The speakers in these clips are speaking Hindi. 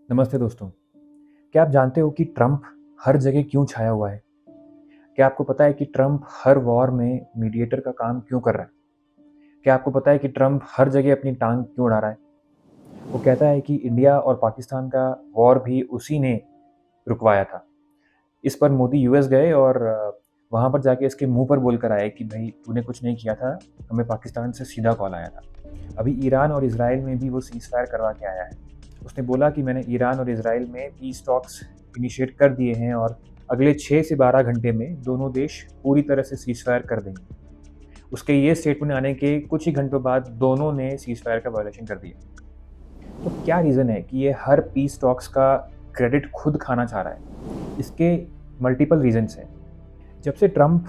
नमस्ते दोस्तों। क्या आप जानते हो कि ट्रंप हर जगह क्यों छाया हुआ है? क्या आपको पता है कि ट्रंप हर वॉर में मीडिएटर का काम क्यों कर रहा है? क्या आपको पता है कि ट्रंप हर जगह अपनी टांग क्यों अड़ा रहा है? वो कहता है कि इंडिया और पाकिस्तान का वॉर भी उसी ने रुकवाया था। इस पर मोदी यूएस गए और वहाँ पर जाके इसके मुंह पर बोल कर आए कि भाई तूने कुछ नहीं किया था, हमें पाकिस्तान से सीधा कॉल आया था। अभी ईरान और इजराइल में भी वो सीज़ फायर करवा के आया है। उसने बोला कि मैंने ईरान और इजराइल में पीस टॉक्स इनिशिएट कर दिए हैं और अगले 6 से 12 घंटे में दोनों देश पूरी तरह से सीज़ फायर कर देंगे। उसके ये स्टेटमेंट आने के कुछ ही घंटों बाद दोनों ने सीज़ फायर का वायलेशन कर दिया। तो क्या रीज़न है कि ये हर पीस टॉक्स का क्रेडिट खुद खाना चाह रहा है? इसके मल्टीपल रीज़न्स हैं। जब से ट्रंप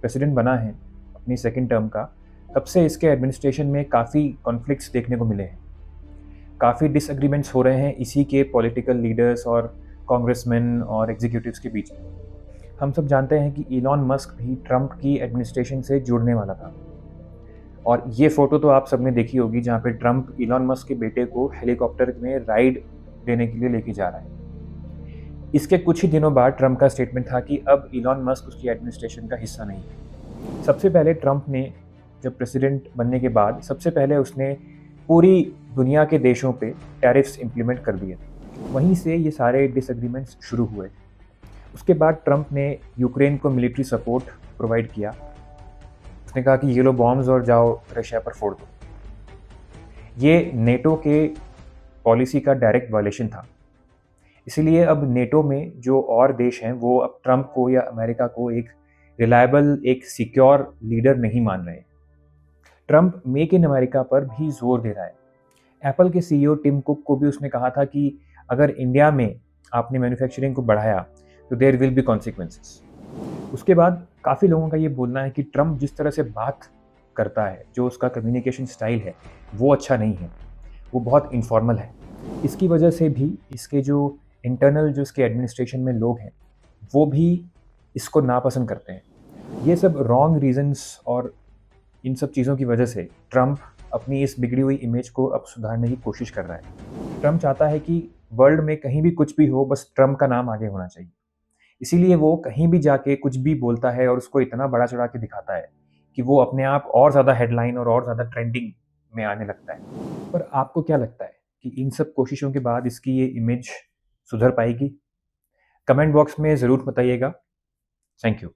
प्रेसिडेंट बना है अपनी सेकंड टर्म का, तब से इसके एडमिनिस्ट्रेशन में काफ़ी कॉन्फ्लिक्ट्स देखने को मिले हैं। काफ़ी डिसएग्रीमेंट्स हो रहे हैं इसी के पॉलिटिकल लीडर्स और कांग्रेसमैन और एग्जीक्यूटिव्स के बीच में। हम सब जानते हैं कि इलॉन मस्क भी ट्रंप की एडमिनिस्ट्रेशन से जुड़ने वाला था। और ये फ़ोटो तो आप सबने देखी होगी जहाँ पे ट्रंप इलॉन मस्क के बेटे को हेलीकॉप्टर में राइड देने के लिए लेके जा रहा है। इसके कुछ ही दिनों बाद ट्रंप का स्टेटमेंट था कि अब इलॉन मस्क उसकी एडमिनिस्ट्रेशन का हिस्सा नहीं है। सबसे पहले ट्रंप ने जब प्रेसिडेंट बनने के बाद सबसे पहले उसने पूरी दुनिया के देशों पे टैरिफ्स इम्प्लीमेंट कर दिए थे। वहीं से ये सारे डिसएग्रीमेंट्स शुरू हुए। उसके बाद ट्रंप ने यूक्रेन को मिलिट्री सपोर्ट प्रोवाइड किया। उसने कहा कि ये लो बॉम्ब्स और जाओ रशिया पर फोड़ दो। ये नेटो के पॉलिसी का डायरेक्ट वायलेशन था। इसीलिए अब नेटो में जो और देश हैं वो अब ट्रंप को या अमेरिका को एक रिलायबल, एक सिक्योर लीडर नहीं मान रहे। ट्रंप मेक इन अमेरिका पर भी जोर दे रहा है। एप्पल के सीईओ टिम कुक को भी उसने कहा था कि अगर इंडिया में आपने मैन्युफैक्चरिंग को बढ़ाया तो देयर विल बी कॉन्सिक्वेंसेस। उसके बाद काफ़ी लोगों का ये बोलना है कि ट्रंप जिस तरह से बात करता है, जो उसका कम्युनिकेशन स्टाइल है, वो अच्छा नहीं है। वो बहुत इनफॉर्मल है। इसकी वजह से भी इसके जो इंटरनल जो इसके एडमिनिस्ट्रेशन में लोग हैं, वो भी इसको नापसंद करते हैं। ये सब रॉन्ग रीजंस और इन सब चीज़ों की वजह से ट्रंप अपनी इस बिगड़ी हुई इमेज को अब सुधारने की कोशिश कर रहा है। ट्रंप चाहता है कि वर्ल्ड में कहीं भी कुछ भी हो, बस ट्रंप का नाम आगे होना चाहिए। इसीलिए वो कहीं भी जाके कुछ भी बोलता है और उसको इतना बड़ा चढ़ा के दिखाता है कि वो अपने आप और ज़्यादा हेडलाइन और ज़्यादा ट्रेंडिंग में आने लगता है। पर आपको क्या लगता है कि इन सब कोशिशों के बाद इसकी ये इमेज सुधर पाएगी? कमेंट बॉक्स में ज़रूर बताइएगा। Thank you.